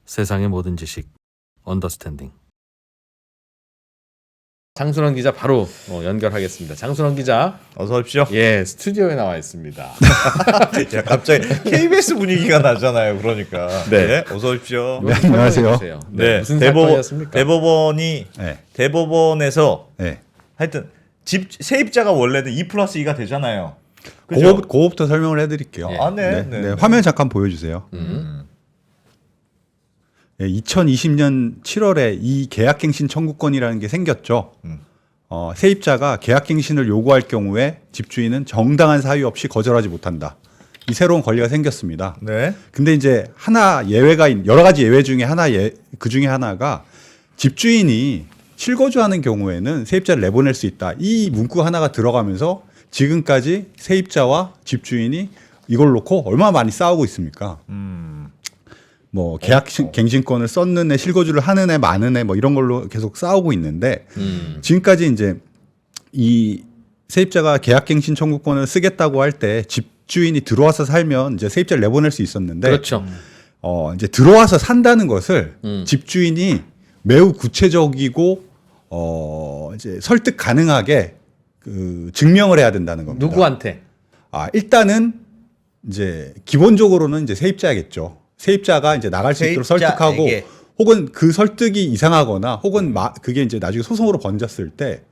세상의 모든 지식 언더스탠딩. 장순원 기자 바로 연결하겠습니다. 장순원 기자, 어서 오십시오. 예, 스튜디오에 나와 있습니다. 야, 갑자기 KBS 분위기가 나잖아요. 그러니까. 네. 어서 오십시오. 네, 안녕하세요. 네, 무슨 사건이었습니까? 대법원이 네. 대법원에서 네. 하여튼 세입자가 원래는 2+2가 되잖아요. 그죠? 그거부터 설명을 해드릴게요. 예. 아, 네. 네. 화면 잠깐 보여주세요. 2020년 7월에 이 계약갱신 청구권이라는 게 생겼죠. 세입자가 계약갱신을 요구할 경우에 집주인은 정당한 사유 없이 거절하지 못한다. 이 새로운 권리가 생겼습니다. 네. 근데 이제 하나 예외가 여러 가지 예외 중에 그 중에 하나가 집주인이 실거주하는 경우에는 세입자를 내보낼 수 있다. 이 문구 하나가 들어가면서 지금까지 세입자와 집주인이 이걸 놓고 얼마나 많이 싸우고 있습니까? 뭐 계약갱신권을 썼는 애, 실거주를 하는 애, 많은 애, 뭐 이런 걸로 계속 싸우고 있는데 지금까지 이제 이 세입자가 계약갱신 청구권을 쓰겠다고 할 때 집주인이 들어와서 살면 이제 세입자를 내보낼 수 있었는데, 그렇죠. 이제 들어와서 산다는 것을 집주인이 매우 구체적이고 이제 설득 가능하게 증명을 해야 된다는 겁니다. 누구한테? 일단은 이제 기본적으로는 이제 세입자겠죠. 세입자가 이제 나갈 수 있도록 설득하고, 세입자에게. 혹은 그 설득이 이상하거나, 혹은 그게 이제 나중에 소송으로 번졌을 때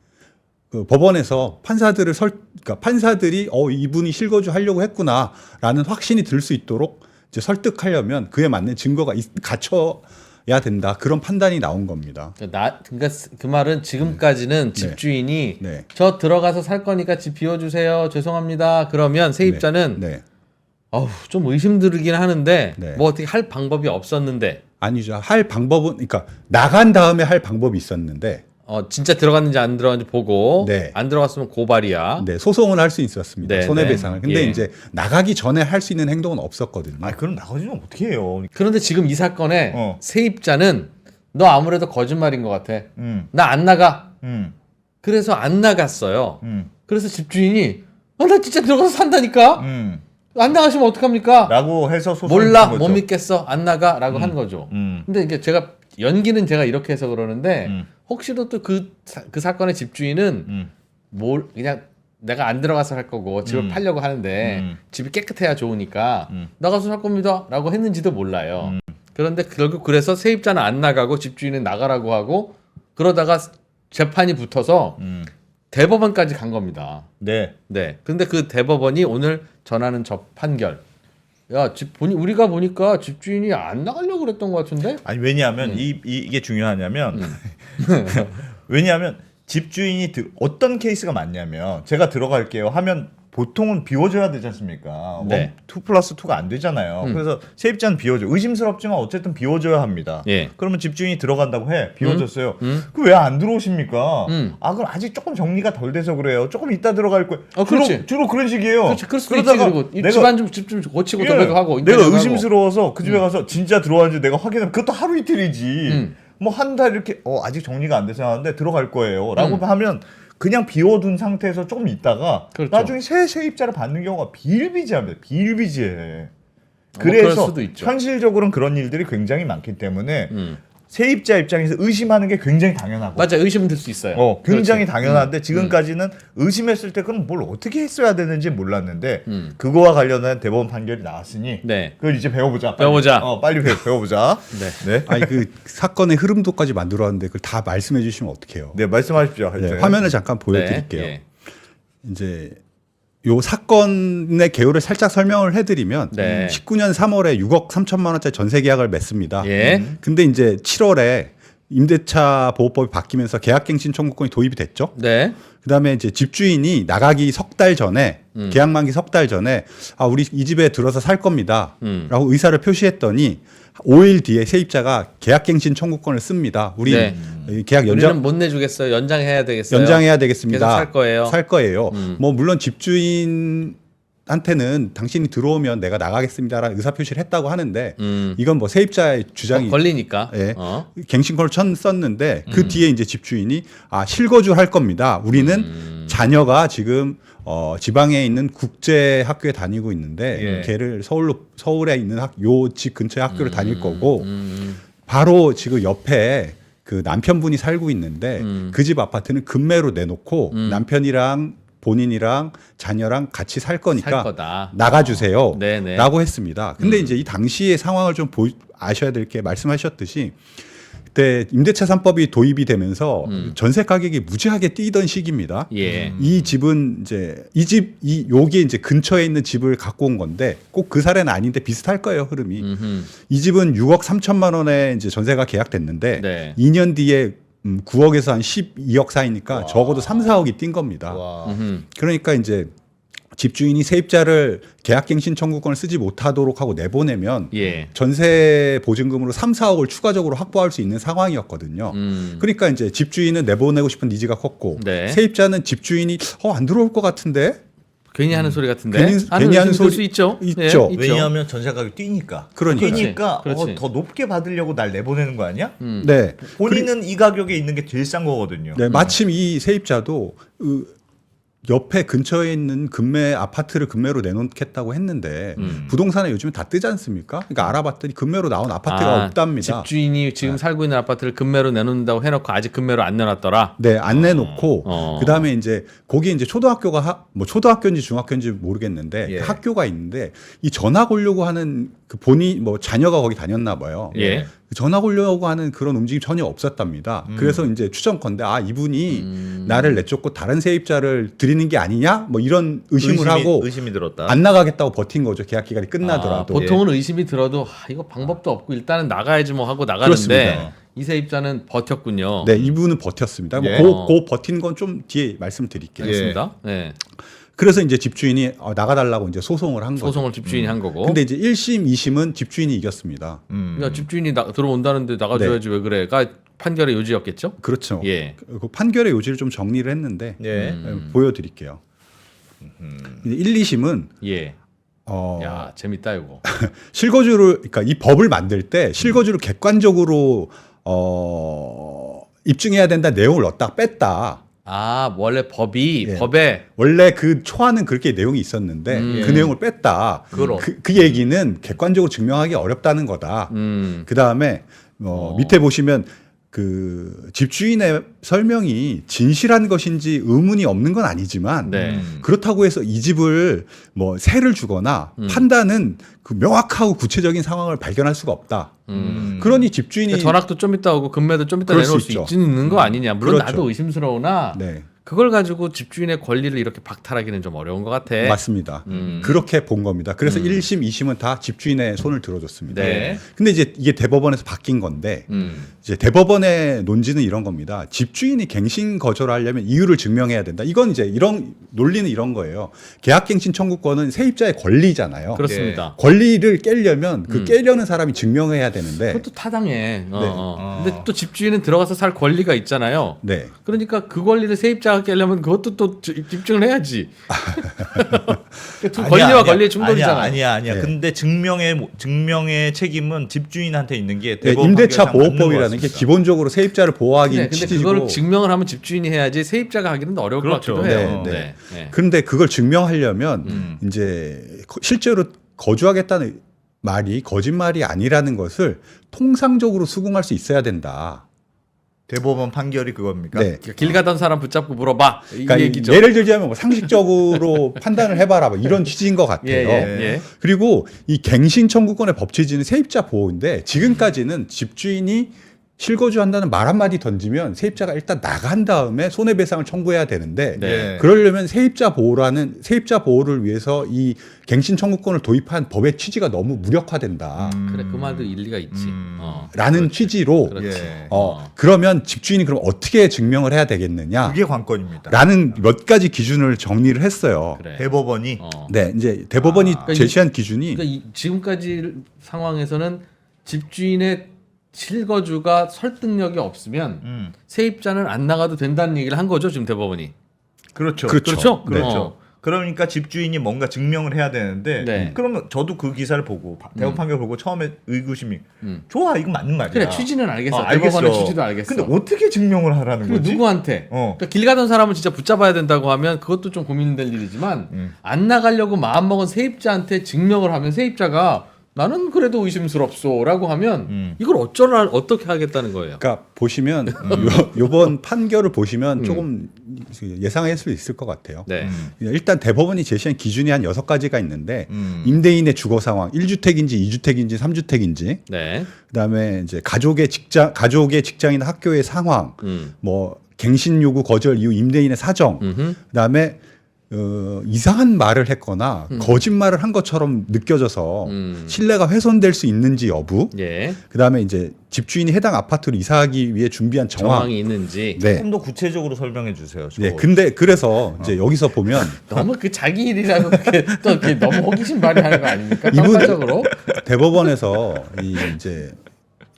그 법원에서 그러니까 판사들이 이분이 실거주 하려고 했구나라는 확신이 들 수 있도록 이제 설득하려면 그에 맞는 증거가 갖춰야 된다. 그런 판단이 나온 겁니다. 그러니까 그 말은 지금까지는 집주인이 네. 저 들어가서 살 거니까 집 비워주세요. 죄송합니다. 그러면 세입자는 네. 좀 의심들긴 하는데 네. 뭐 어떻게 할 방법이 없었는데. 아니죠. 할 방법은, 그러니까 나간 다음에 할 방법이 있었는데, 진짜 들어갔는지 안 들어갔는지 보고 네. 안 들어갔으면 고발이야. 네, 소송을 할 수 있었습니다. 네, 손해배상을. 네. 근데 예. 이제 나가기 전에 할 수 있는 행동은 없었거든요. 그럼 나가지면 어떻게 해요? 그런데 지금 이 사건에 어. 세입자는 너 아무래도 거짓말인 것 같아. 음. 나 안 나가. 음. 그래서 안 나갔어요. 음. 그래서 집주인이 나 진짜 들어가서 산다니까. 안 나가시면 어떡합니까? 라고 해서 소송을 몰라 낸 못 거죠. 믿겠어 안 나가라고 한 거죠. 근데 이게 제가 연기는 제가 이렇게 해서 그러는데 혹시라도 그 사건의 집주인은 그냥 내가 안 들어가서 할 거고 집을 팔려고 하는데 집이 깨끗해야 좋으니까 나가서 살 겁니다라고 했는지도 몰라요. 그런데 결국 그래서 세입자는 안 나가고 집주인은 나가라고 하고 그러다가 재판이 붙어서 대법원까지 간 겁니다. 네. 네. 근데 그 대법원이 오늘 전하는 판결. 우리가 보니까 집주인이 안 나가려고 그랬던 것 같은데? 아니 왜냐하면 이게 중요하냐면 왜냐하면 집주인이 어떤 케이스가 많냐면 제가 들어갈게요 하면 보통은 비워줘야 되지 않습니까? 네. 2+2가 안 되잖아요. 그래서 세입자는 비워줘. 의심스럽지만 어쨌든 비워줘야 합니다. 예. 그러면 집주인이 들어간다고 해. 비워줬어요. 그 왜 안 들어오십니까? 그럼 아직 조금 정리가 덜 돼서 그래요. 조금 이따 들어갈 거예요. 그렇지. 주로 그런 식이에요. 그렇지. 그럴 수도 있지. 그러다가 그리고 내가 집 좀 고치고 예, 도배도 하고 내가 인테리어도 의심스러워서 그 집에 가서 진짜 들어왔는지 내가 확인하면 그것도 하루 이틀이지. 뭐 한 달 이렇게 아직 정리가 안 돼서 하는데 들어갈 거예요. 라고 하면 그냥 비워둔 상태에서 조금 있다가 그렇죠. 나중에 새 세입자를 받는 경우가 비일비재합니다. 비일비재해. 그럴 그래서 수도 있죠. 현실적으로는 그런 일들이 굉장히 많기 때문에 세입자 입장에서 의심하는 게 굉장히 당연하고 맞아. 의심은 들 수 있어요. 굉장히 그렇지. 당연한데 지금까지는 의심했을 때 그럼 뭘 어떻게 했어야 되는지 몰랐는데 그거와 관련한 대법원 판결이 나왔으니 네. 그걸 이제 배워보자. 빨리. 배워보자. 빨리 배워보자. 네. 아니 그 사건의 흐름도까지 만들어왔는데 그걸 다 말씀해 주시면 어떡해요? 네, 말씀하십시오. 네, 화면을 잠깐 보여드릴게요. 네. 이제 요 사건의 개요를 살짝 설명을 해드리면 네. 19년 3월에 6억 3천만 원짜리 전세 계약을 맺습니다. 예. 근데 이제 7월에 임대차 보호법이 바뀌면서 계약갱신 청구권이 도입이 됐죠. 네. 그다음에 이제 집주인이 나가기 석 달 전에 계약 만기 석 달 전에 우리 이 집에 들어서 살 겁니다라고 의사를 표시했더니 5일 뒤에 세입자가 계약갱신 청구권을 씁니다. 우리 네. 계약 우리는 연장 못 내주겠어요. 연장해야 되겠어요. 연장해야 되겠습니다. 계속 살 거예요. 살 거예요. 뭐 물론 집주인한테 한테는 당신이 들어오면 내가 나가겠습니다라는 의사표시를 했다고 하는데 이건 뭐 세입자의 주장이 걸리니까. 예, 갱신권을 썼는데 그 뒤에 이제 집주인이 실거주 할 겁니다. 우리는 자녀가 지금 지방에 있는 국제 학교에 다니고 있는데 걔를 서울에 있는 요 집 근처의 학교를 다닐 거고 바로 지금 옆에 그 남편분이 살고 있는데 그 집 아파트는 급매로 내놓고 남편이랑 본인이랑 자녀랑 같이 살 거니까 나가주세요. 라고 했습니다. 근데 이제 이 당시의 상황을 좀 아셔야 될 게 말씀하셨듯이 그때 임대차 3법이 도입이 되면서 전세 가격이 무지하게 뛰던 시기입니다. 이 집은 이제 요게 이제 근처에 있는 집을 갖고 온 건데 꼭 그 사례는 아닌데 비슷할 거예요, 흐름이. 이 집은 6억 3천만 원에 이제 전세가 계약됐는데 2년 뒤에 9억에서 한 12억 사이니까 적어도 3, 4억이 뛴 겁니다. 그러니까 이제 집주인이 세입자를 계약갱신 청구권을 쓰지 못하도록 하고 내보내면 전세 보증금으로 3, 4억을 추가적으로 확보할 수 있는 상황이었거든요. 그러니까 이제 집주인은 내보내고 싶은 니즈가 컸고 세입자는 집주인이 안 들어올 것 같은데 괜히 하는 소리 같은데 괜히 하는 소리 수 있죠. 있죠. 왜냐하면 전세 가격이 뛰니까. 뛰니까 더 높게 받으려고 날 내보내는 거 아니야? 네. 본인은 이 가격에 있는 게 제일 싼 거거든요. 네, 마침 이 세입자도 옆에 근처에 있는 급매 아파트를 급매로 내놓겠다고 했는데 부동산에 요즘에 다 뜨지 않습니까? 그러니까 알아봤더니 급매로 나온 아파트가 없답니다. 집주인이 지금 살고 있는 아파트를 급매로 내놓는다고 해놓고 아직 급매로 안 내놨더라. 네, 안 내놓고 그 다음에 이제 거기 이제 초등학교가 뭐 초등학교인지 중학교인지 모르겠는데 그 학교가 있는데 이 전학 오려고 하는 그 본인 뭐 자녀가 거기 다녔나 봐요. 전학 오려고 하는 그런 움직임이 전혀 없었답니다. 그래서 이제 추정컨대 이분이 나를 내쫓고 다른 세입자를 들이는 게 아니냐 뭐 이런 의심을 하고 의심이 들었다. 안 나가겠다고 버틴 거죠. 계약 기간이 끝나더라도. 보통은 의심이 들어도 이거 방법도 없고 일단은 나가야지 뭐 하고 나가는데 그렇습니다. 이 세입자는 버텼군요. 네, 이분은 버텼습니다. 그 버틴 건 좀 뒤에 말씀드릴게요. 그렇습니다. 네. 그래서 이제 집주인이 나가달라고 이제 소송을 한 거죠. 소송을 집주인이 한 거고. 근데 이제 1심, 2심은 집주인이 이겼습니다. 그러니까 집주인이 들어온다는데 나가줘야지 왜 그래가 판결의 요지였겠죠? 그렇죠. 그 판결의 요지를 좀 정리를 했는데 보여드릴게요. 1, 2심은 야 재밌다 이거. 실거주를 그러니까 이 법을 만들 때 실거주를 객관적으로 입증해야 된다 내용을 넣었다 뺐다. 원래 법에 원래 그 초안은 그렇게 내용이 있었는데 그 내용을 뺐다. 그 얘기는 객관적으로 증명하기 어렵다는 거다. 그 다음에 밑에 보시면 그 집주인의 설명이 진실한 것인지 의문이 없는 건 아니지만 그렇다고 해서 이 집을 뭐 세를 주거나 판단은 그 명확하고 구체적인 상황을 발견할 수가 없다. 그러니 집주인이 그러니까 전학도 좀 있다 오고 금매도 좀 있다 내놓을 수 있는 거 아니냐. 물론 그렇죠. 나도 의심스러우나 그걸 가지고 집주인의 권리를 이렇게 박탈하기는 좀 어려운 것 같아. 맞습니다. 그렇게 본 겁니다. 그래서 1심, 2심은 다 집주인의 손을 들어줬습니다. 근데 이제 이게 대법원에서 바뀐 건데 이제 대법원의 논지는 이런 겁니다. 집주인이 갱신 거절하려면 이유를 증명해야 된다. 이건 이제 이런 논리는 이런 거예요. 계약갱신 청구권은 세입자의 권리잖아요. 그렇습니다. 권리를 깨려면 그 깨려는 사람이 증명해야 되는데 그것도 타당해. 근데 또 집주인은 들어가서 살 권리가 있잖아요. 그러니까 그 권리를 세입자가 깨려면 그것도 또 집중을 해야지. 권리와 권리의 충돌이잖아. 아니야. 근데 증명의 책임은 집주인한테 있는 게 임대차 보호법이라는 게 기본적으로 세입자를 보호하기 근데 그걸 증명을 하면 집주인이 해야지 세입자가 하기는 어려울 것 같기도 해요. 그런데 그걸 증명하려면 이제 실제로 거주하겠다는 말이 거짓말이 아니라는 것을 통상적으로 수긍할 수 있어야 된다. 대법원 판결이 그겁니까? 그러니까 길 가던 사람 붙잡고 물어봐. 그러니까 이 얘기죠. 예를 들자면 뭐 상식적으로 판단을 해봐라. 뭐 이런 취지인 것 같아요. 그리고 이 갱신 청구권의 법 취지는 세입자 보호인데 지금까지는 집주인이 실거주한다는 말 한마디 던지면 세입자가 일단 나간 다음에 손해배상을 청구해야 되는데 그러려면 세입자 보호를 위해서 이 갱신 청구권을 도입한 법의 취지가 너무 무력화된다. 그래 그 말도 일리가 있지. 라는 취지로 그러면 집주인이 그럼 어떻게 증명을 해야 되겠느냐? 그게 관건입니다. 라는 몇 가지 기준을 정리를 했어요. 대법원이 네, 이제 대법원이 제시한 기준이 그러니까 지금까지 상황에서는 집주인의 실거주가 설득력이 없으면 세입자는 안 나가도 된다는 얘기를 한 거죠 지금 대법원이. 그렇죠. 그러니까 집주인이 뭔가 증명을 해야 되는데 네. 그러면 저도 그 기사를 보고 대법 판결 보고 처음에 의구심이 좋아 이거 맞는 말이야. 그래 취지는 알겠어. 알겠어. 대법원의 취지도 알겠어. 근데 어떻게 증명을 하라는 그리고 거지? 누구한테? 그러니까 길 가던 사람을 진짜 붙잡아야 된다고 하면 그것도 좀 고민될 일이지만 안 나가려고 마음먹은 세입자한테 증명을 하면 세입자가 나는 그래도 의심스럽소라고 하면 이걸 어떻게 하겠다는 거예요? 그러니까 보시면 요번 판결을 보시면 조금 예상할 수 있을 것 같아요. 네. 일단 대법원이 제시한 기준이 한 6가지가 있는데 임대인의 주거 상황, 1주택인지 2주택인지 3주택인지 네. 그다음에 이제 가족의 직장이나 학교의 상황, 뭐 갱신 요구 거절 이후 임대인의 사정, 그다음에 이상한 말을 했거나 거짓말을 한 것처럼 느껴져서 신뢰가 훼손될 수 있는지 여부, 예. 그다음에 이제 집주인이 해당 아파트로 이사하기 위해 준비한 정황이 있는지. 네. 좀 더 구체적으로 설명해 주세요. 네. 근데 그래서 이제 여기서 보면 너무 그 자기 일이라고 그렇게 또 이렇게 너무 호기심 발휘하는 거 아닙니까? 이분- 평가적으로. 대법원에서 이 이제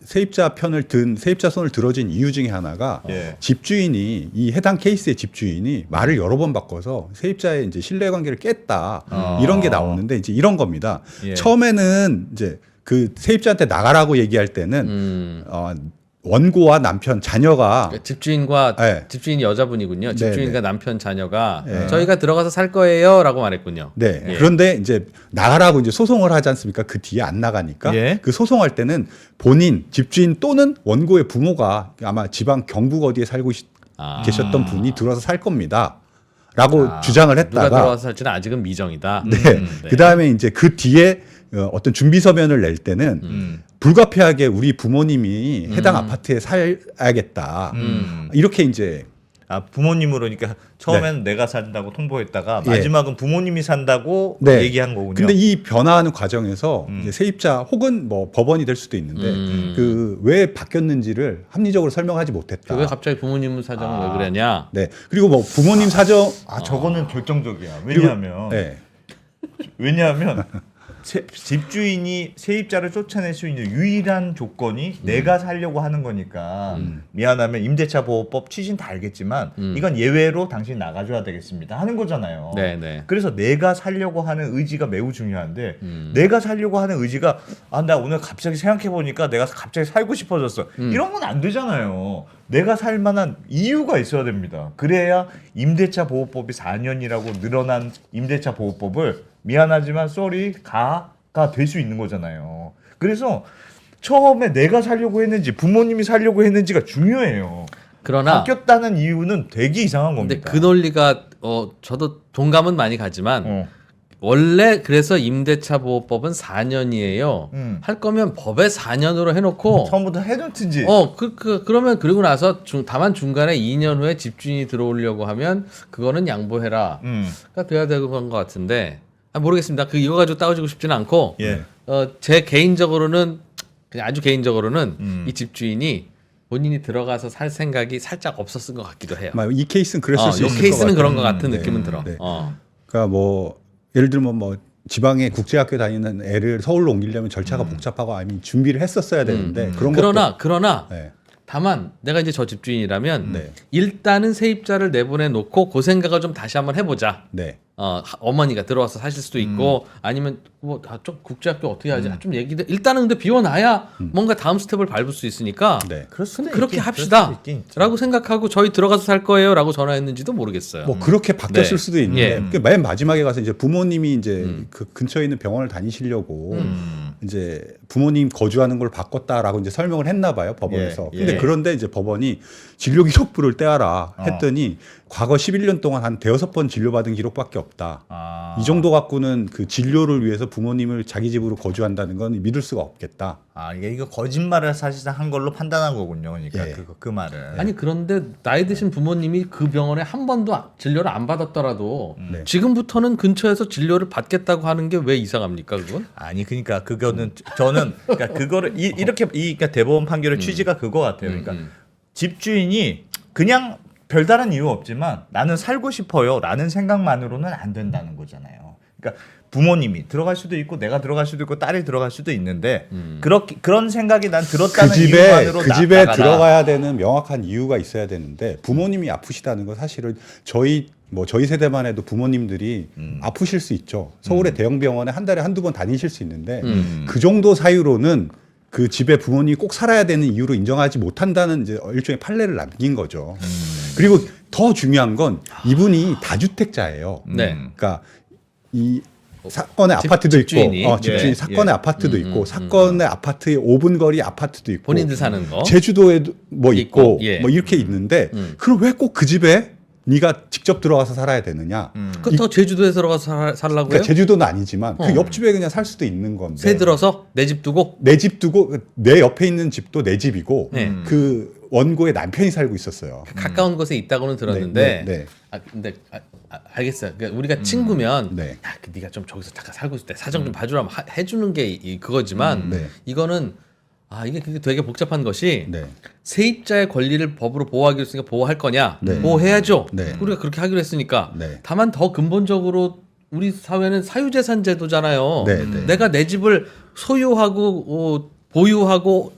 세입자 손을 들어준 이유 중에 하나가 예. 집주인이 이 해당 케이스의 집주인이 말을 여러 번 바꿔서 세입자의 이제 신뢰관계를 깼다 이런 게 나오는데 이제 이런 겁니다. 예. 처음에는 이제 그 세입자한테 나가라고 얘기할 때는 원고와 남편, 자녀가 그러니까 집주인과 네. 집주인이 여자분이군요. 네, 집주인과 네. 남편, 자녀가 네. 저희가 들어가서 살 거예요라고 말했군요. 네. 예. 그런데 이제 나가라고 이제 소송을 하지 않습니까? 그 뒤에 안 나가니까. 예. 그 소송할 때는 본인, 집주인 또는 원고의 부모가 아마 지방 경북 어디에 살고 계셨던 분이 들어와서 살 겁니다. 라고 주장을 누가 했다가 들어와서 살지는 아직은 미정이다. 네. 네. 그다음에 이제 그 뒤에 어떤 준비 서면을 낼 때는 불가피하게 우리 부모님이 해당 아파트에 살아야겠다. 이렇게 이제 부모님으로 그러니까 처음에는 내가 산다고 통보했다가 예. 마지막은 부모님이 산다고 네. 얘기한 거군요. 근데 이 변화하는 과정에서 이제 세입자 혹은 뭐 법원이 될 수도 있는데 그 왜 바뀌었는지를 합리적으로 설명하지 못했다. 왜 갑자기 부모님 사정은 왜 그러냐? 네. 그리고 뭐 부모님 사정 저거는 결정적이야. 그리고- 왜냐하면 네. 왜냐하면 집주인이 세입자를 쫓아낼 수 있는 유일한 조건이 내가 살려고 하는 거니까 미안하면 임대차 보호법 취지는 다 알겠지만 이건 예외로 당신 나가줘야 되겠습니다 하는 거잖아요. 네, 네. 그래서 내가 살려고 하는 의지가 매우 중요한데 내가 살려고 하는 의지가 나 오늘 갑자기 생각해 보니까 내가 갑자기 살고 싶어졌어. 이런 건 안 되잖아요. 내가 살 만한 이유가 있어야 됩니다. 그래야 임대차 보호법이 4년이라고 늘어난 임대차 보호법을 미안하지만 가가 될 수 있는 거잖아요. 그래서 처음에 내가 살려고 했는지 부모님이 살려고 했는지가 중요해요. 그러나 바뀌었다는 이유는 되게 이상한 근데 겁니다. 그 논리가 저도 동감은 많이 가지만 원래 그래서 임대차 보호법은 4년이에요. 할 거면 법에 4년으로 해놓고 처음부터 해놓든지. 그러면 그리고 나서 다만 중간에 2년 후에 집주인이 들어오려고 하면 그거는 양보해라. 가 돼야 되는 것 같은데 모르겠습니다. 이거 가지고 따지고 싶지는 않고 예. 제 개인적으로는 그냥 아주 개인적으로는 이 집주인이 본인이 들어가서 살 생각이 살짝 없었을 것 같기도 해요. 이 케이스는 그랬을 수 이 있을 것 케이스는 같아요. 그런 것 같은 네. 느낌은 들어. 네. 그러니까 뭐 예를 들면 뭐 지방에 국제학교 다니는 애를 서울로 옮기려면 절차가 복잡하고 아니면 준비를 했었어야 되는데 그런 그러나 네. 다만 내가 이제 저 집주인이라면 네. 일단은 세입자를 내보내 놓고 그 생각을 좀 다시 한번 해보자. 네. 어머니가 들어와서 사실 수도 있고 아니면 좀 국제학교 어떻게 하지? 좀 얘기돼. 일단은 근데 비워놔야 뭔가 다음 스텝을 밟을 수 있으니까 네. 그렇게 합시다라고 생각하고 저희 들어가서 살 거예요라고 전화했는지도 모르겠어요. 뭐 그렇게 바뀌었을 네. 수도 있는데 예. 그맨 마지막에 가서 이제 부모님이 이제 그 근처에 있는 병원을 다니시려고 이제 부모님 거주하는 걸 바꿨다라고 이제 설명을 했나 봐요 법원에서. 예. 근데 예. 그런데 이제 법원이 진료 기록부를 떼어라 했더니 과거 11년 동안 한 5번 진료받은 기록밖에 없다. 이 정도 갖고는 그 진료를 위해서 부모님을 자기 집으로 거주한다는 건 믿을 수가 없겠다. 이거 거짓말을 사실상 한 걸로 판단한 거군요. 그러니까 예. 그 말을. 아니 그런데 나이 드신 부모님이 그 병원에 한 번도 진료를 안 받았더라도 네. 지금부터는 근처에서 진료를 받겠다고 하는 게 왜 이상합니까 그건? 그러니까 그거는 저는 그러니까 그거를 이렇게 그러니까 대법원 판결의 취지가 그거 같아요. 그러니까 집주인이 그냥 별다른 이유 없지만 나는 살고 싶어요라는 생각만으로는 안 된다는 거잖아요. 그러니까 부모님이 들어갈 수도 있고 내가 들어갈 수도 있고 딸이 들어갈 수도 있는데 그런 생각이 난 들었다는 이유만으로 그 집에 들어가야 되는 명확한 이유가 있어야 되는데 부모님이 아프시다는 거 사실은 저희 세대만 해도 부모님들이 아프실 수 있죠. 서울의 대형 병원에 한 달에 한두 번 다니실 수 있는데 그 정도 사유로는 그 집에 부모님이 꼭 살아야 되는 이유로 인정하지 못한다는 이제 일종의 판례를 남긴 거죠. 그리고 더 중요한 건 이분이 다주택자예요. 네. 그러니까 이 사건의 아파트도 집주인이. 있고, 집주인 예, 사건의 아파트도 있고, 사건의 아파트의 5분 거리 아파트도 있고, 본인들 사는 거. 제주도에도 뭐 있고, 예. 뭐 이렇게 있는데, 그럼 왜 꼭 그 집에 네가 직접 들어가서 살아야 되느냐? 그렇다고 제주도에 들어가서 살라고요? 그러니까 제주도는 아니지만 그 옆집에 그냥 살 수도 있는 건데. 새 들어서 내 집 두고 내 집 두고 내 옆에 있는 집도 내 집이고 네. 그 원고의 남편이 살고 있었어요. 가까운 곳에 있다고는 들었는데 네. 근데 알겠어요. 그러니까 우리가 친구면 네. 야, 네가 좀 저기서 잠깐 살고 있을 때 사정 좀 봐주라면 해주는 게 그거지만 네. 이거는 이게 되게 복잡한 것이 네. 세입자의 권리를 법으로 보호하기로 했으니까 보호할 거냐? 네. 보호해야죠. 네. 우리가 그렇게 하기로 했으니까. 네. 다만 더 근본적으로 우리 사회는 사유재산 제도잖아요. 네, 네. 내가 내 집을 소유하고 보유하고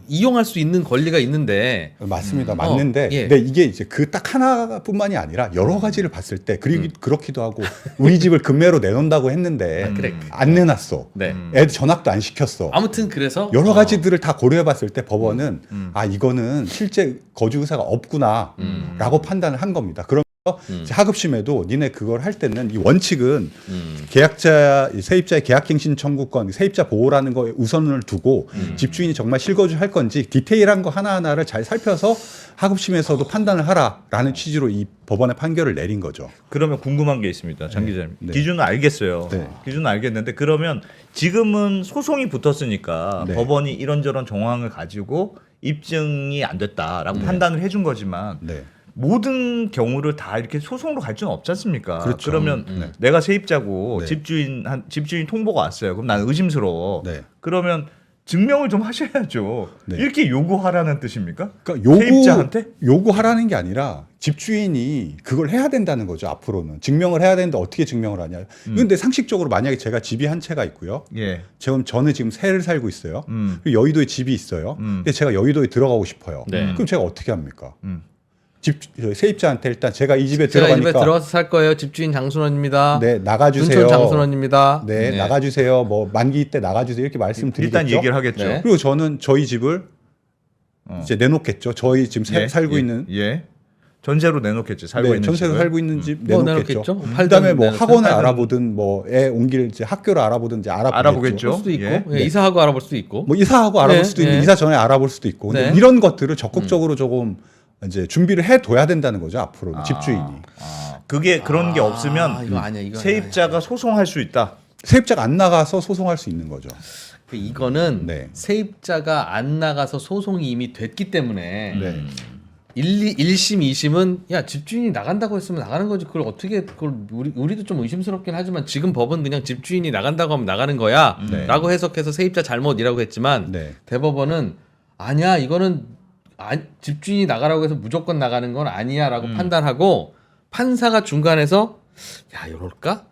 이용할 수 있는 권리가 있는데 맞습니다. 맞는데 예. 근데 이게 이제 그 딱 하나뿐만이 아니라 여러 가지를 봤을 때 그렇기도 하고 우리 집을 금매로 내놓는다고 했는데 그래. 안 내놨어. 네. 애들 전학도 안 시켰어. 아무튼 그래서 여러 가지들을 다 고려해봤을 때 법원은 이거는 실제 거주 의사가 없구나라고 판단을 한 겁니다. 그러면서 이제 하급심에도 니네 그걸 할 때는 이 원칙은 세입자의 계약갱신 청구권, 세입자 보호라는 거에 우선을 두고 집주인이 정말 실거주할 건지 디테일한 거 하나하나를 잘 살펴서 하급심에서도 판단을 하라라는 취지로 이 법원의 판결을 내린 거죠. 그러면 궁금한 게 있습니다. 장 기자님. 네. 기준은 알겠어요. 네. 기준은 알겠는데 그러면 지금은 소송이 붙었으니까 네. 법원이 이런저런 정황을 가지고 입증이 안 됐다라고 판단을 해준 거지만 네. 모든 경우를 다 이렇게 소송으로 갈 수는 없지 않습니까? 그렇죠. 그러면 네. 내가 세입자고 네. 집주인 통보가 왔어요. 그럼 나는 의심스러워. 네. 그러면 증명을 좀 하셔야죠. 네. 이렇게 요구하라는 뜻입니까? 그러니까 세입자한테? 요구하라는 게 아니라 집주인이 그걸 해야 된다는 거죠. 앞으로는 증명을 해야 되는데 어떻게 증명을 하냐. 근데 상식적으로 만약에 제가 집이 한 채가 있고요. 예. 저는 지금 새를 살고 있어요. 그리고 여의도에 집이 있어요. 근데 제가 여의도에 들어가고 싶어요. 네. 그럼 제가 어떻게 합니까? 세입자한테 일단 제가 이 집에 제가 이 들어가니까 집에 들어가서 살 거예요. 집주인 장순원입니다. 네, 나가주세요. 둔촌 장순원입니다. 네, 나가주세요. 뭐 만기 때 나가주세요. 이렇게 말씀드리겠죠. 일단 얘기를 하겠죠. 네. 그리고 저는 저희 집을 이제 내놓겠죠. 저희 지금 살고 있는 전세로 내놓겠지. 살고 있는 전세로 집을. 살고 있는 집 뭐 내놓겠죠. 내놓겠죠. 그다음에 뭐 팔든 학원을 팔든. 알아보든 뭐 애 옮길 이제 학교를 알아보든 이제 알아보겠죠. 볼 수도 있고 예. 예, 이사하고 알아볼 수도 있고. 뭐 이사하고 알아볼 네, 수도 있는 네. 이사 전에 알아볼 수도 있고. 근데 네. 이런 것들을 적극적으로 조금 이제 준비를 해둬야 된다는 거죠. 앞으로 집주인이. 그게 그런 게 없으면 이거 아니야, 이거 세입자가 소송할 수 있다. 세입자가 안 나가서 소송할 수 있는 거죠. 이거는 네. 세입자가 안 나가서 소송이 이미 됐기 때문에 네. 1심, 2심은 야 집주인이 나간다고 했으면 나가는 거지 그걸 어떻게 그걸 우리도 좀 의심스럽긴 하지만 지금 법은 그냥 집주인이 나간다고 하면 나가는 거야 네. 라고 해석해서 세입자 잘못이라고 했지만 네. 대법원은 아니야 이거는 집주인이 나가라고 해서 무조건 나가는 건 아니야 라고 판단하고 판사가 중간에서 야 요럴까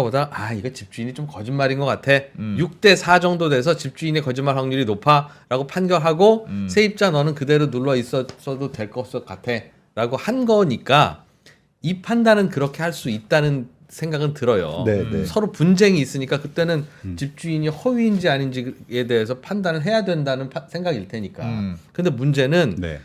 보다 이거 집주인이 좀 거짓말인 것 같아 6대 4 정도 돼서 집주인의 거짓말 확률이 높아 라고 판결하고 세입자 너는 그대로 눌러 있어도 될 것 같아 라고 한 거니까 이 판단은 그렇게 할 수 있다는 생각은 들어요. 네, 네. 서로 분쟁이 있으니까 그때는 집주인이 허위인지 아닌지에 대해서 판단을 해야 된다는 생각일 테니까. 근데 문제는 네.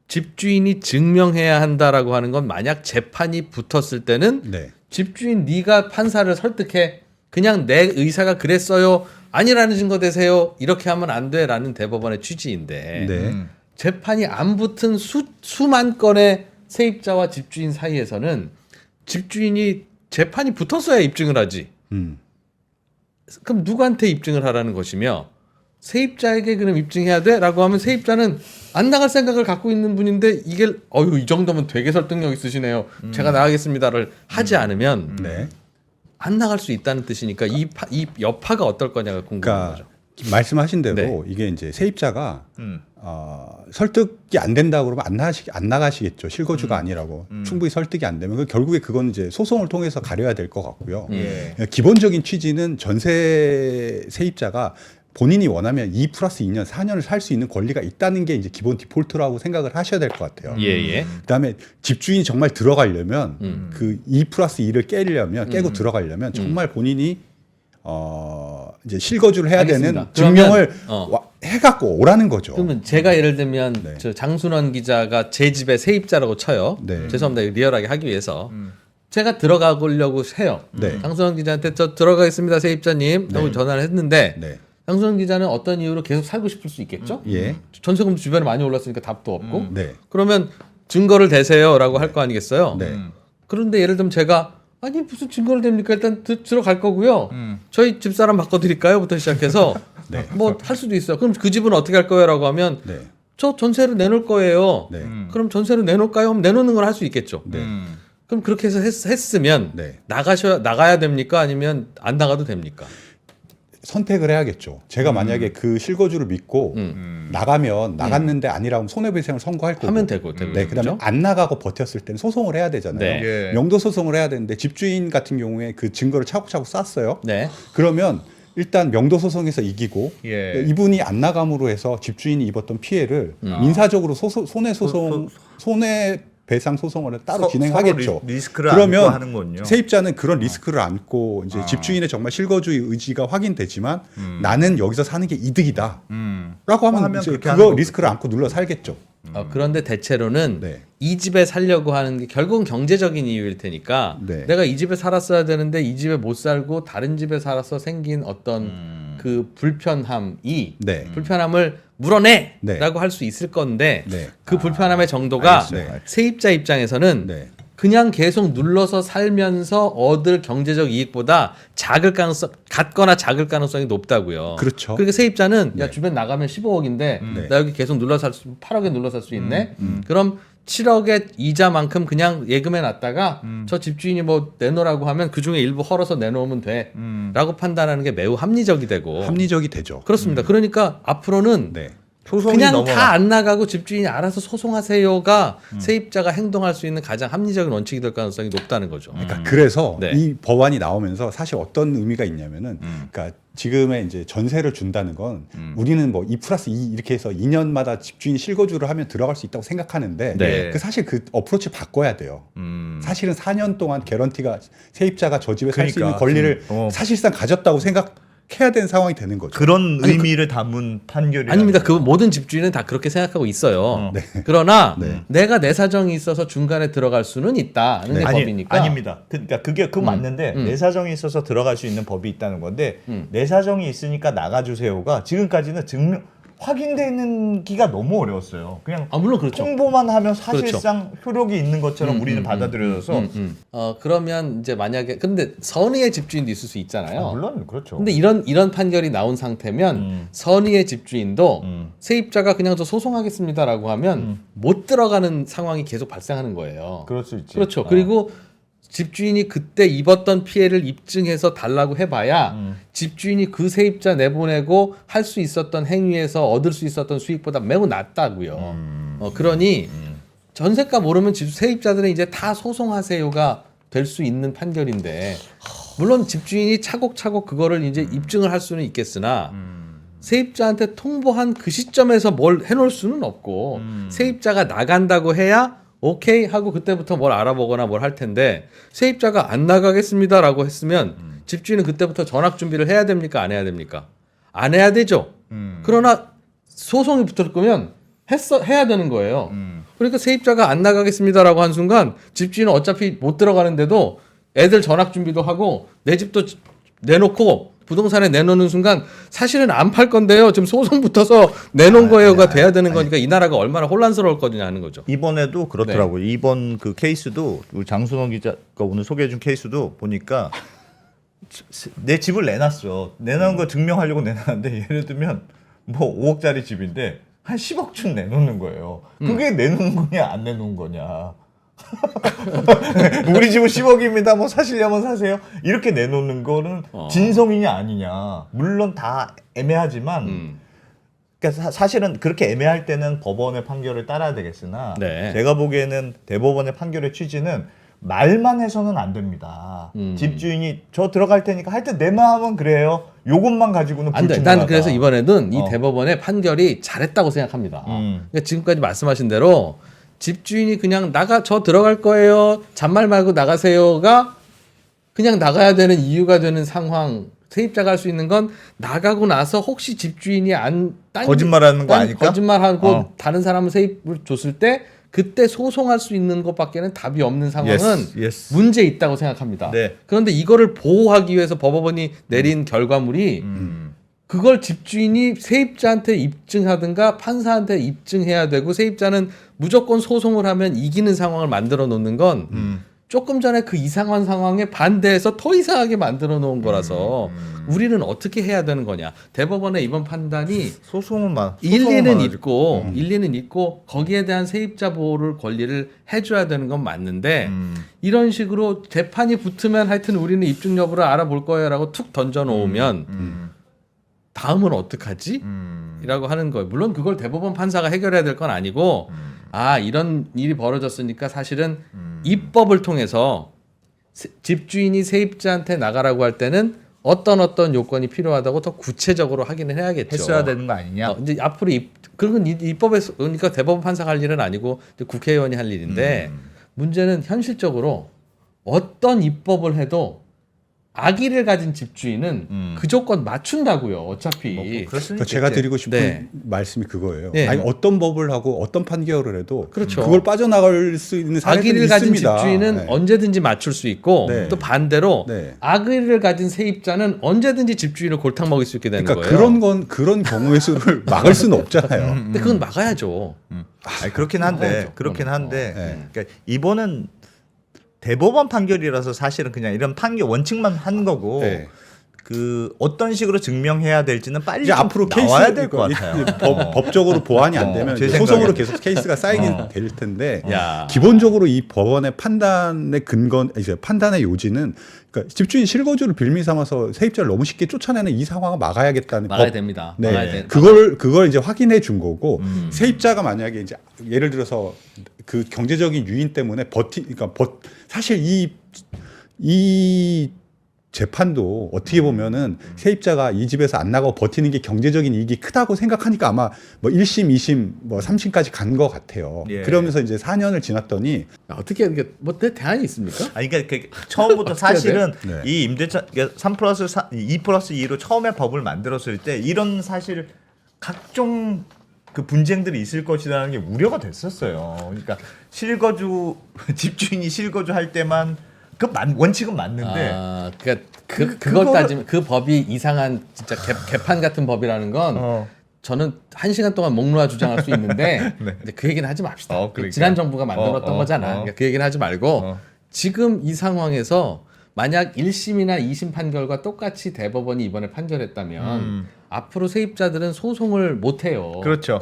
집주인이 증명해야 한다라고 하는 건 만약 재판이 붙었을 때는 네. 집주인 네가 판사를 설득해 그냥 내 의사가 그랬어요 아니라는 증거 대세요 이렇게 하면 안 돼라는 대법원의 취지인데 네. 재판이 안 붙은 수만 건의 세입자와 집주인 사이에서는 집주인이 재판이 붙었어야 입증을 하지. 그럼 누구한테 입증을 하라는 것이며 세입자에게 그럼 입증해야 돼?라고 하면 세입자는 안 나갈 생각을 갖고 있는 분인데 이게 이 정도면 되게 설득력 있으시네요. 제가 나가겠습니다를 하지 않으면 네. 안 나갈 수 있다는 뜻이니까 이 여파가 어떨 거냐가 궁금한 그러니까 거죠. 말씀하신 대로 네. 이게 이제 세입자가 설득이 안 된다 그러면 안 나가시겠죠. 실거주가 아니라고. 충분히 설득이 안 되면 결국에 그건 이제 소송을 통해서 가려야 될 것 같고요. 예. 기본적인 취지는 전세 세입자가 본인이 원하면 2+2년, 4년을 살 수 있는 권리가 있다는 게 이제 기본 디폴트라고 생각을 하셔야 될 것 같아요. 예. 그다음에 집주인이 정말 들어가려면 그 2+2를 깨고 들어가려면 정말 본인이 이제 실거주를 해야 알겠습니다. 되는 증명을 그러면, 해갖고 오라는 거죠. 그러면 제가 예를 들면 네. 저 장순원 기자가 제 집의 세입자라고 쳐요. 네. 죄송합니다. 리얼하게 하기 위해서. 제가 들어가 보려고 해요. 네. 장순원 기자한테 저 들어가겠습니다, 세입자님. 하고 전화를 했는데 네. 장순원 기자는 어떤 이유로 계속 살고 싶을 수 있겠죠? 예. 전세금도 주변에 많이 올랐으니까 답도 없고. 네. 그러면 증거를 대세요라고 할 거 아니겠어요? 네. 그런데 예를 들면 제가 아니 무슨 증거를 댑니까? 일단 들어갈 거고요. 저희 집사람 바꿔드릴까요?부터 시작해서 네. 뭐 할 수도 있어요. 그럼 그 집은 어떻게 할 거예요?라고 하면 네. 저 전세로 내놓을 거예요. 네. 그럼 전세로 내놓을까요? 하면 내놓는 걸 할 수 있겠죠. 네. 그럼 그렇게 해서 했으면 네. 나가야 됩니까? 아니면 안 나가도 됩니까? 선택을 해야겠죠. 제가 만약에 그 실거주를 믿고 나가면 나갔는데 아니라면 손해배상을 선고할 거고 하면 되고 네, 그다음에 그죠? 안 나가고 버텼을 때는 소송을 해야 되잖아요. 네. 예. 명도 소송을 해야 되는데 집주인 같은 경우에 그 증거를 차곡차곡 쌓았어요. 네. 그러면 일단 명도 소송에서 이기고 예. 이분이 안 나감으로 해서 집주인이 입었던 피해를 민사적으로 손해배상 소송을 따로 진행하겠죠. 서로 리스크를 안고 그러면 하는군요. 세입자는 그런 리스크를 안고 이제 집주인의 정말 실거주의 의지가 확인되지만 나는 여기서 사는 게 이득이다라고 하면 이제 그렇게 하는 그거 거겠죠. 리스크를 안고 눌러 살겠죠. 그런데 대체로는 네. 이 집에 살려고 하는 게 결국은 경제적인 이유일 테니까 네. 내가 이 집에 살았어야 되는데 이 집에 못 살고 다른 집에 살아서 생긴 어떤 그 불편함이 네. 불편함을 물어내라고 네. 할 수 있을 건데 네. 그 불편함의 정도가 알겠어요. 세입자 입장에서는 네. 그냥 계속 눌러서 살면서 얻을 경제적 이익보다 같거나 작을 가능성이 높다고요. 그렇죠. 그러니까 세입자는 야 주변 나가면 15억인데 네. 나 여기 계속 눌러 살 8억에 눌러 살 수 있네. 그럼 7억의 이자만큼 그냥 예금해 놨다가 저 집주인이 뭐 내놓으라고 하면 그 중에 일부 헐어서 내놓으면 돼라고 판단하는 게 매우 합리적이 되고 합리적이 되죠. 그렇습니다. 그러니까 앞으로는 네. 소송이 그냥 넘어가. 다 안 나가고 집주인이 알아서 소송하세요가 세입자가 행동할 수 있는 가장 합리적인 원칙이 될 가능성이 높다는 거죠. 그러니까 그래서 네. 이 법안이 나오면서 사실 어떤 의미가 있냐면은 그러니까 지금의 이제 전세를 준다는 건 우리는 뭐 2+2 이렇게 해서 2년마다 집주인이 실거주를 하면 들어갈 수 있다고 생각하는데 네. 그 사실 그 어프로치 바꿔야 돼요. 사실은 4년 동안 개런티가 세입자가 저 집에 살 수 있는 그러니까. 권리를 어. 사실상 가졌다고 생각해야 되는 상황이 되는 거죠. 그런 의미를 담은 판결이 아닙니다. 그 모든 집주인은 다 그렇게 생각하고 있어요. 네. 그러나 네. 내가 내 사정이 있어서 중간에 들어갈 수는 있다는 게 법이니까. 아닙니다. 그러니까 그게 맞는데 내 사정이 있어서 들어갈 수 있는 법이 있다는 건데 내 사정이 있으니까 나가주세요가 지금까지는 확인되는 기가 너무 어려웠어요. 그냥 물론 그렇죠. 통보만 하면 사실상 효력이 있는 것처럼 우리는 받아들여져서 그러면 이제 만약에 근데 선의의 집주인도 있을 수 있잖아요. 물론 그렇죠. 근데 이런 판결이 나온 상태면 선의의 집주인도 세입자가 그냥 저 소송하겠습니다라고 하면 못 들어가는 상황이 계속 발생하는 거예요. 그럴 수 있지. 그렇죠. 그리고 집주인이 그때 입었던 피해를 입증해서 달라고 해봐야 집주인이 그 세입자 내보내고 할 수 있었던 행위에서 얻을 수 있었던 수익보다 매우 낮다고요. 그러니 전세가 모르면 세입자들은 이제 다 소송하세요가 될 수 있는 판결인데 물론 집주인이 차곡차곡 그거를 이제 입증을 할 수는 있겠으나 세입자한테 통보한 그 시점에서 뭘 해놓을 수는 없고 세입자가 나간다고 해야 오케이 하고 그때부터 뭘 알아보거나 뭘 할 텐데 세입자가 안 나가겠습니다라고 했으면 집주인은 그때부터 전학 준비를 해야 됩니까? 안 해야 됩니까? 안 해야 되죠. 그러나 소송이 붙을 거면 해야 되는 거예요. 그러니까 세입자가 안 나가겠습니다라고 한 순간 집주인은 어차피 못 들어가는데도 애들 전학 준비도 하고 내 집도 내놓고 부동산에 내놓는 순간 사실은 안 팔 건데요. 지금 소송 붙어서 내놓은 거예요가 돼야 되는 거니까 이 나라가 얼마나 혼란스러울 거냐 하는 거죠. 이번에도 그렇더라고요. 이번 그 케이스도 우리 장순원 기자가 오늘 소개해준 케이스도 보니까 내 집을 내놨어. 내놓은 거 증명하려고 내놨는데 예를 들면 뭐 5억짜리 집인데 한 10억쯤 내놓는 거예요. 그게 내놓는 거냐 안 내놓은 거냐. 우리 집은 10억입니다. 뭐 사시려면 사세요. 이렇게 내놓는 거는 진성이냐 아니냐. 물론 다 애매하지만 그러니까 사실은 그렇게 애매할 때는 법원의 판결을 따라야 되겠으나 네. 제가 보기에는 대법원의 판결의 취지는 말만 해서는 안 됩니다. 집주인이 저 들어갈 테니까 하여튼 내 마음은 그래요. 요것만 가지고는 안 돼. 불충분하다. 난 그래서 이번에는 이 대법원의 판결이 잘했다고 생각합니다. 그러니까 지금까지 말씀하신 대로 집주인이 그냥 저 들어갈 거예요. 잔말 말고 나가세요가 그냥 나가야 되는 이유가 되는 상황. 세입자가 할 수 있는 건 나가고 나서 혹시 집주인이 거짓말하는 거 아닐까? 거짓말하고 다른 사람을 세입을 줬을 때 그때 소송할 수 있는 것밖에는 답이 없는 상황은 Yes. 문제 있다고 생각합니다. 네. 그런데 이거를 보호하기 위해서 법원이 내린 결과물이 그걸 집주인이 세입자한테 입증하든가 판사한테 입증해야 되고 세입자는 무조건 소송을 하면 이기는 상황을 만들어 놓는 건 조금 전에 그 이상한 상황에 반대해서 더 이상하게 만들어 놓은 거라서 우리는 어떻게 해야 되는 거냐. 대법원의 이번 판단이 일리는 있고 거기에 대한 세입자 보호를 권리를 해줘야 되는 건 맞는데 이런 식으로 재판이 붙으면 하여튼 우리는 입증 여부를 알아볼 거예요라고 툭 던져 놓으면 다음은 어떡하지? 이라고 하는 거예요. 물론 그걸 대법원 판사가 해결해야 될 건 아니고 이런 일이 벌어졌으니까 사실은 입법을 통해서 집주인이 세입자한테 나가라고 할 때는 어떤 요건이 필요하다고 더 구체적으로 확인을 해야겠죠. 했어야 되는 거 아니냐? 이제 앞으로 그건 입법에서 그러니까 대법원 판사가 할 일은 아니고 이제 국회의원이 할 일인데 문제는 현실적으로 어떤 입법을 해도 아기를 가진 집주인은 그 조건 맞춘다고요. 어차피. 그러니까 제가 드리고 싶은 네. 말씀이 그거예요. 네. 아니 어떤 법을 하고 어떤 판결을 해도 그렇죠. 그걸 빠져나갈 수 있는 사례들이 아기를 가진 있습니다. 집주인은 네. 언제든지 맞출 수 있고 네. 또 반대로 네. 아기를 가진 세입자는 언제든지 집주인을 골탕 먹일 수 있게 되는 그러니까 거예요. 그런 경우의 수를 막을 수는 없잖아요. 근데 그건 막아야죠. 아니, 그렇긴 한데 네. 그러니까 이번은 대법원 판결이라서 사실은 그냥 이런 판결 원칙만 한 거고 네. 그 어떤 식으로 증명해야 될지는 빨리 이제 좀 앞으로 나와야 케이스 될 것 같아요. 법적으로 보완이 안 되면 제 이제 소송으로 생각에. 계속 케이스가 쌓이게 될 텐데 야. 기본적으로 이 법원의 판단의 근거 이제 판단의 요지는 그러니까 집주인 실거주를 빌미 삼아서 세입자를 너무 쉽게 쫓아내는 이 상황을 막아야겠다는 막아야 법. 됩니다. 네. 막아야 돼. 그걸 이제 확인해 준 거고 세입자가 만약에 이제 예를 들어서 그 경제적인 유인 때문에 사실 이 재판도 어떻게 보면은 세입자가 이 집에서 안 나가고 버티는 게 경제적인 이익이 크다고 생각하니까 아마 뭐 1심, 2심, 뭐 3심까지 간 것 같아요. 예. 그러면서 이제 4년을 지났더니 어떻게 이게 뭐 대안이 있습니까? 아니 그러니까 처음부터 사실은 네. 이 임대차 2+2로 처음에 법을 만들었을 때 이런 사실 각종 그 분쟁들이 있을 것이라는 게 우려가 됐었어요. 그러니까 집주인이 실거주 할 때만 원칙은 맞는데 그러니까 그걸 그거를- 따지면 그 법이 이상한 진짜 개판 같은 법이라는 건 저는 1시간 동안 목 놓아 주장할 수 있는데 네. 이제 그 얘기는 하지 맙시다. 그러니까. 지난 정부가 만들었던 거잖아. 그러니까 그 얘기는 하지 말고 지금 이 상황에서 만약 1심이나 2심 판결과 똑같이 대법원이 이번에 판결했다면 앞으로 세입자들은 소송을 못 해요. 그렇죠.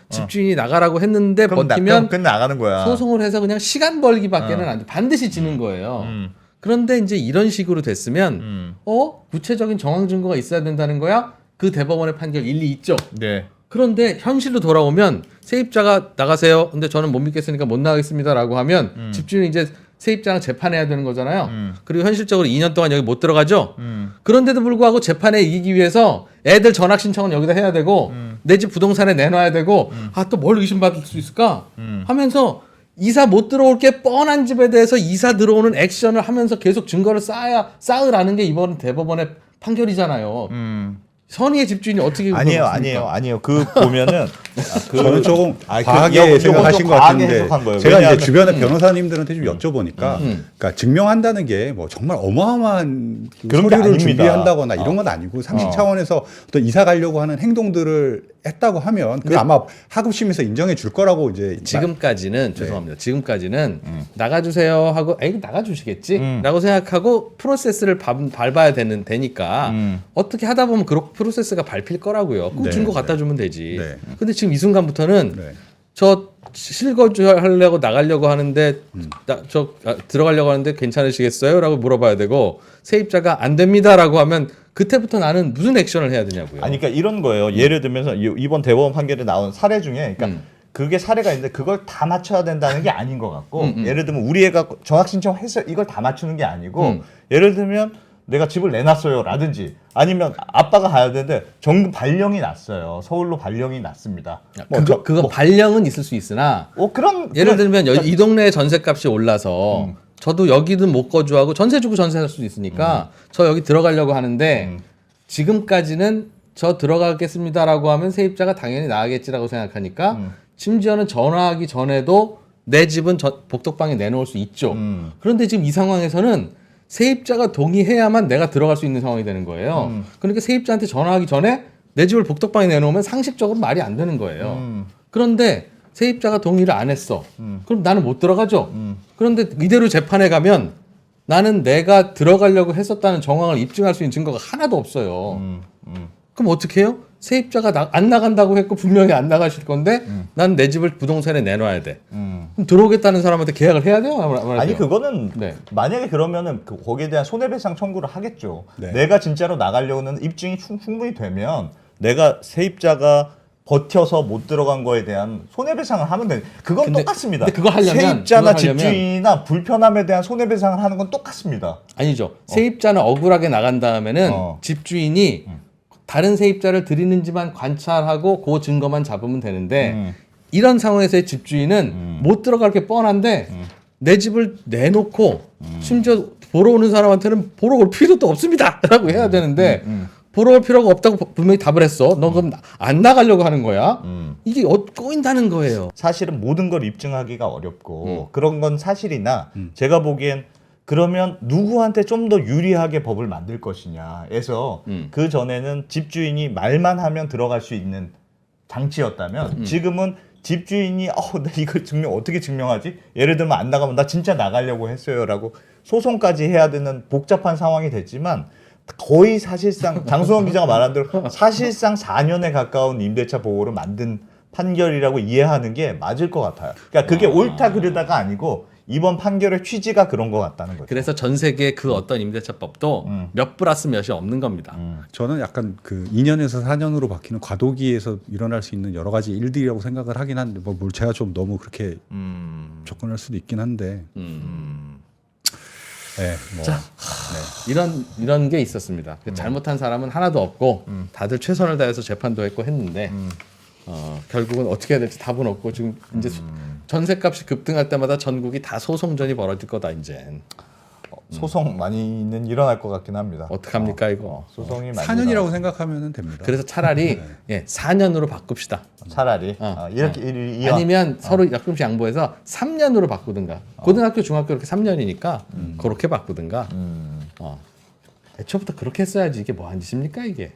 집주인이 나가라고 했는데 그럼 버티면 그럼 나가는 거야. 소송을 해서 그냥 시간 벌기밖에는 안 돼. 반드시 지는 거예요. 그런데 이제 이런 식으로 됐으면 구체적인 정황 증거가 있어야 된다는 거야? 그 대법원의 판결 일리 있죠. 네. 그런데 현실로 돌아오면 세입자가 나가세요. 근데 저는 못 믿겠으니까 못 나가겠습니다라고 하면 집주인이 이제 세입자랑 재판해야 되는 거잖아요. 그리고 현실적으로 2년 동안 여기 못 들어가죠. 그런데도 불구하고 재판에 이기기 위해서 애들 전학 신청은 여기다 해야 되고 내 집 부동산에 내놔야 되고 또 뭘 의심받을 수 있을까 하면서 이사 못 들어올 게 뻔한 집에 대해서 이사 들어오는 액션을 하면서 계속 증거를 쌓으라는 게 이번 대법원의 판결이잖아요. 선의의 집주인이 어떻게 아니에요. 그 보면은 저는 조금 그 과하게 생각하신 것 과하게 같은데 해석한 거예요. 제가 왜냐하면- 이제 주변의 변호사님들한테 좀 여쭤보니까 그러니까 증명한다는 게 뭐 정말 어마어마한 그 그런 게 서류를 아닙니다. 준비한다거나 이런 건 아니고 상식 차원에서 어떤 이사 가려고 하는 행동들을 했다고 하면 그 아마 하급심에서 인정해 줄 거라고 이제 지금까지는 죄송합니다. 지금까지는 나가주세요 하고 에이 나가주시겠지라고 생각하고 프로세스를 밟아야 되니까 어떻게 하다 보면 그 프로세스가 밟힐 거라고요. 꼭 네, 증거 갖다 주면 되지. 네. 근데 지금 이 순간부터는 네. 저 실거주 하려고 나가려고 하는데 들어가려고 하는데 괜찮으시겠어요?라고 물어봐야 되고 세입자가 안 됩니다라고 하면 그때부터 나는 무슨 액션을 해야 되냐고요. 아니 그러니까 이런 거예요. 예를 들면서 이번 대법원 판결에 나온 사례 중에 그러니까 그게 사례가 있는데 그걸 다 맞춰야 된다는 게 아닌 것 같고 예를 들면 우리 애가 전학 신청해서 이걸 다 맞추는 게 아니고 예를 들면 내가 집을 내놨어요 라든지 아니면 아빠가 가야 되는데 정부 발령이 났어요. 서울로 발령이 났습니다. 그거 발령은 있을 수 있으나 예를 들면 이 동네의 전셋값이 올라서 저도 여기는 못 거주하고 전세 주고 전세 살 수도 있으니까 저 여기 들어가려고 하는데 지금까지는 저 들어가겠습니다라고 하면 세입자가 당연히 나가겠지라고 생각하니까 심지어는 전화하기 전에도 내 집은 복덕방에 내놓을 수 있죠. 그런데 지금 이 상황에서는 세입자가 동의해야만 내가 들어갈 수 있는 상황이 되는 거예요. 그러니까 세입자한테 전화하기 전에 내 집을 복덕방에 내놓으면 상식적으로 말이 안 되는 거예요. 그런데 세입자가 동의를 안 했어. 그럼 나는 못 들어가죠. 그런데 이대로 재판에 가면 나는 내가 들어가려고 했었다는 정황을 입증할 수 있는 증거가 하나도 없어요. 그럼 어떻게 해요? 세입자가 안 나간다고 했고 분명히 안 나가실 건데 난 내 집을 부동산에 내놔야 돼. 그럼 들어오겠다는 사람한테 계약을 해야 돼요? 아니 그거는 네. 만약에 그러면은 거기에 대한 손해배상 청구를 하겠죠. 네. 내가 진짜로 나가려는 입증이 충분히 되면 내가 세입자가 버텨서 못 들어간 거에 대한 손해배상을 하면 돼. 그건 똑같습니다. 근데 그거 하려면 세입자나 집주인이나 불편함에 대한 손해배상을 하는 건 똑같습니다. 아니죠. 세입자는 억울하게 나간 다음에는 집주인이 다른 세입자를 들이는지만 관찰하고 그 증거만 잡으면 되는데 이런 상황에서의 집주인은 못 들어갈 게 뻔한데 내 집을 내놓고 심지어 보러 오는 사람한테는 보러 올 필요도 없습니다 라고 해야 되는데 보러 올 필요가 없다고 분명히 답을 했어. 너 그럼 안 나가려고 하는 거야? 이게 꼬인다는 거예요. 사실은 모든 걸 입증하기가 어렵고 그런 건 사실이나 제가 보기엔 그러면 누구한테 좀 더 유리하게 법을 만들 것이냐에서 그 전에는 집주인이 말만 하면 들어갈 수 있는 장치였다면 지금은 집주인이 나 이걸 어떻게 증명하지? 예를 들면 안 나가면 나 진짜 나가려고 했어요라고 소송까지 해야 되는 복잡한 상황이 됐지만 거의 사실상 장수원 기자가 말한 대로 사실상 4년에 가까운 임대차 보호를 만든 판결이라고 이해하는 게 맞을 것 같아요. 그러니까 그게 옳다 그르다가 아니고 이번 판결의 취지가 그런 것 같다는 거죠. 그래서 전 세계 그 어떤 임대차법도 몇 플러스 몇이 없는 겁니다. 저는 약간 그 2년에서 4년으로 바뀌는 과도기에서 일어날 수 있는 여러 가지 일들이라고 생각을 하긴 한데 뭐 제가 좀 너무 그렇게 접근할 수도 있긴 한데. 네, 뭐. 자, 이런 게 있었습니다. 잘못한 사람은 하나도 없고 다들 최선을 다해서 재판도 했고 했는데 결국은 어떻게 해야 될지 답은 없고 지금 이제 전셋값이 급등할 때마다 전국이 다 소송전이 벌어질 거다 이제. 소송 많이는 일어날 것 같긴 합니다. 어떡합니까 이거? 소송이 많이 4년이라고 생각하면 됩니다. 그래서 차라리 4년으로 바꿉시다. 차라리 이렇게 아니면 서로 조금씩 양보해서 3년으로 바꾸든가. 고등학교, 중학교 이렇게 3년이니까 그렇게 바꾸든가. 애초부터 그렇게 했어야지 이게 뭐 한 짓입니까 이게?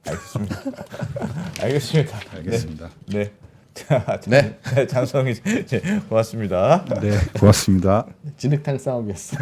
알겠습니다. 알겠습니다. 알겠습니다. 네. 네. 장성희 고맙습니다. 네, 고맙습니다. 진흙탕 싸움이었어.